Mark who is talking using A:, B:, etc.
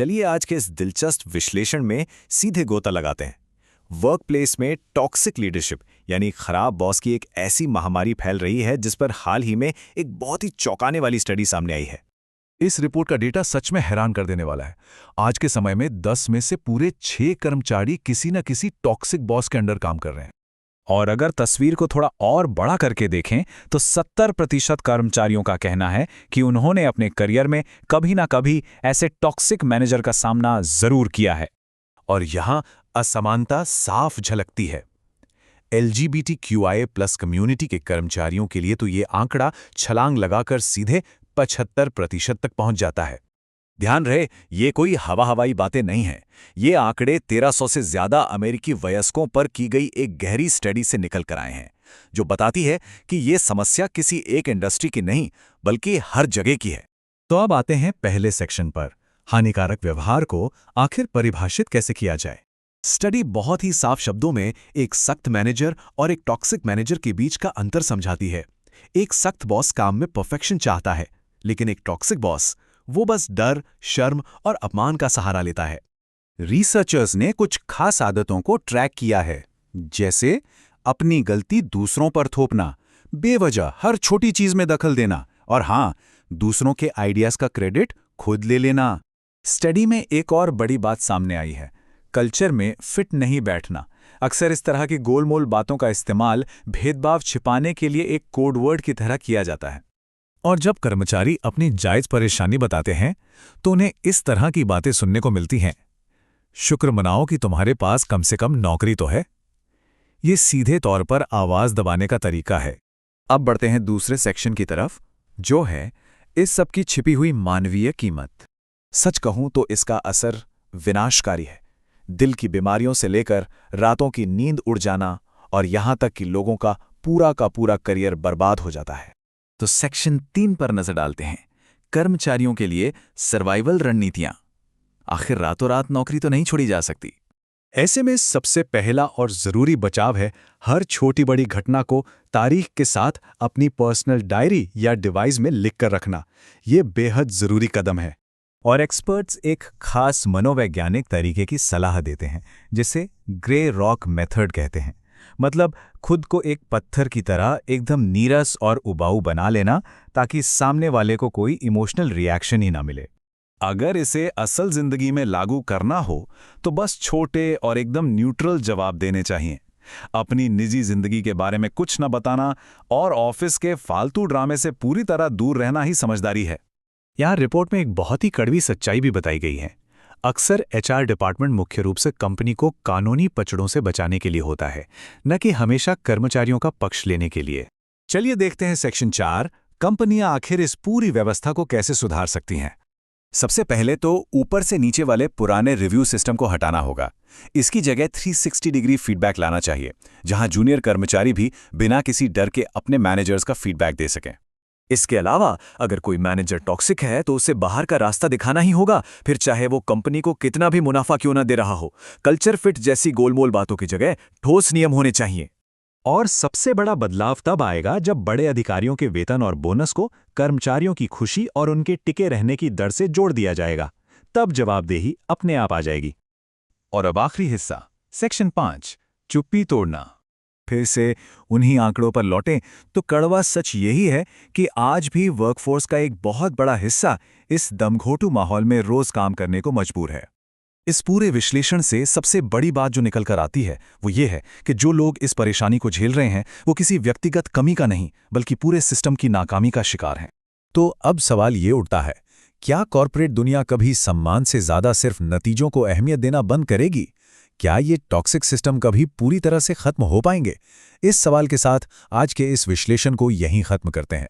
A: चलिए आज के इस दिलचस्प विश्लेषण में सीधे गोता लगाते हैं। वर्क प्लेस में टॉक्सिक लीडरशिप यानी खराब बॉस की एक ऐसी महामारी फैल रही है जिस पर हाल ही में एक बहुत ही चौंकाने वाली स्टडी सामने आई है।
B: इस रिपोर्ट का डेटा सच में हैरान कर देने वाला है। आज के समय में 10 में से पूरे 6 कर्मचारी किसी न किसी टॉक्सिक बॉस के अंडर काम कर रहे हैं।
C: और अगर तस्वीर को थोड़ा और बड़ा करके देखें तो 70% कर्मचारियों का कहना है कि उन्होंने अपने करियर में कभी ना कभी ऐसे टॉक्सिक मैनेजर का सामना जरूर किया है।
B: और यहाँ असमानता साफ झलकती है। LGBTQIA+ कम्युनिटी के कर्मचारियों के लिए तो ये आंकड़ा छलांग लगाकर सीधे 75% तक पहुंच जाता है।
A: ध्यान रहे, ये कोई हवाई बातें नहीं हैं। ये आंकड़े 1300 से ज्यादा अमेरिकी वयस्कों पर की गई एक गहरी स्टडी से निकल कर आए हैं, जो बताती है कि ये समस्या किसी एक इंडस्ट्री की नहीं बल्कि हर जगह की है।
B: तो अब आते हैं पहले सेक्शन पर, हानिकारक व्यवहार को आखिर परिभाषित कैसे किया जाए। स्टडी बहुत ही साफ शब्दों में एक सख्त मैनेजर और एक टॉक्सिक मैनेजर के बीच का अंतर समझाती है। एक सख्त बॉस काम में परफेक्शन चाहता है, लेकिन एक टॉक्सिक बॉस वो बस डर, शर्म और अपमान का सहारा लेता है।
C: रिसर्चर्स ने कुछ खास आदतों को ट्रैक किया है, जैसे अपनी गलती दूसरों पर थोपना, बेवजह हर छोटी चीज में दखल देना और हाँ, दूसरों के आइडियाज का क्रेडिट खुद ले लेना। स्टडी में एक और बड़ी बात सामने आई है, कल्चर में फिट नहीं बैठना। अक्सर इस तरह की गोलमोल बातों का इस्तेमाल भेदभाव छिपाने के लिए एक कोड वर्ड की तरह किया जाता है।
B: और जब कर्मचारी अपनी जायज परेशानी बताते हैं तो उन्हें इस तरह की बातें सुनने को मिलती हैं। शुक्र मनाओ कि तुम्हारे पास कम से कम नौकरी तो है। ये सीधे तौर पर आवाज दबाने का तरीका है।
C: अब बढ़ते हैं दूसरे सेक्शन की तरफ, जो है इस सब की छिपी हुई मानवीय कीमत।
A: सच कहूं तो इसका असर विनाशकारी है। दिल की बीमारियों से लेकर रातों की नींद उड़ जाना और यहां तक कि लोगों का पूरा करियर बर्बाद हो जाता है।
C: तो सेक्शन 3 पर नजर डालते हैं, कर्मचारियों के लिए सर्वाइवल रणनीतियां। आखिर रातों रात नौकरी तो नहीं छोड़ी जा सकती।
B: ऐसे में सबसे पहला और जरूरी बचाव है हर छोटी बड़ी घटना को तारीख के साथ अपनी पर्सनल डायरी या डिवाइस में लिखकर रखना। ये बेहद जरूरी कदम है।
C: और एक्सपर्ट्स एक खास मनोवैज्ञानिक तरीके की सलाह देते हैं, जिसे ग्रे रॉक मेथड कहते हैं। मतलब खुद को एक पत्थर की तरह एकदम नीरस और उबाऊ बना लेना, ताकि सामने वाले को कोई इमोशनल रिएक्शन ही ना मिले।
B: अगर इसे असल जिंदगी में लागू करना हो तो बस छोटे और एकदम न्यूट्रल जवाब देने चाहिए। अपनी निजी जिंदगी के बारे में कुछ न बताना और ऑफिस के फालतू ड्रामे से पूरी तरह दूर रहना ही समझदारी है।
C: यहाँ रिपोर्ट में एक बहुत ही कड़वी सच्चाई भी बताई गई है। अक्सर HR डिपार्टमेंट मुख्य रूप से कंपनी को कानूनी पचड़ों से बचाने के लिए होता है, न कि हमेशा कर्मचारियों का पक्ष लेने के लिए।
B: चलिए देखते हैं सेक्शन 4, कंपनियां आखिर इस पूरी व्यवस्था को कैसे सुधार सकती हैं।
A: सबसे पहले तो ऊपर से नीचे वाले पुराने रिव्यू सिस्टम को हटाना होगा। इसकी जगह 360 डिग्री फीडबैक लाना चाहिए, जहां जूनियर कर्मचारी भी बिना किसी डर के अपने मैनेजर्स का फीडबैक दे सकें। इसके अलावा अगर कोई मैनेजर टॉक्सिक है तो उसे बाहर का रास्ता दिखाना ही होगा, फिर चाहे वो कंपनी को कितना भी मुनाफा क्यों ना दे रहा हो। कल्चर फिट जैसी गोलमोल बातों की जगह ठोस नियम होने चाहिए।
B: और सबसे बड़ा बदलाव तब आएगा जब बड़े अधिकारियों के वेतन और बोनस को कर्मचारियों की खुशी और उनके टिके रहने की दर से जोड़ दिया जाएगा। तब जवाबदेही अपने आप आ जाएगी।
C: और अब आखिरी हिस्सा, सेक्शन 5, चुप्पी तोड़ना।
A: फिर से उन्हीं आंकड़ों पर लौटें तो कड़वा सच यही है कि आज भी वर्कफोर्स का एक बहुत बड़ा हिस्सा इस दमघोटू माहौल में रोज काम करने को मजबूर है।
B: इस पूरे विश्लेषण से सबसे बड़ी बात जो निकल कर आती है वो ये है कि जो लोग इस परेशानी को झेल रहे हैं वो किसी व्यक्तिगत कमी का नहीं बल्कि पूरे सिस्टम की नाकामी का शिकार हैं। तो अब सवाल ये उठता है, क्या कॉर्पोरेट दुनिया कभी सम्मान से ज्यादा सिर्फ नतीजों को अहमियत देना बंद करेगी? क्या ये टॉक्सिक सिस्टम कभी पूरी तरह से खत्म हो पाएंगे? इस सवाल के साथ आज के इस विश्लेषण को यहीं खत्म करते हैं।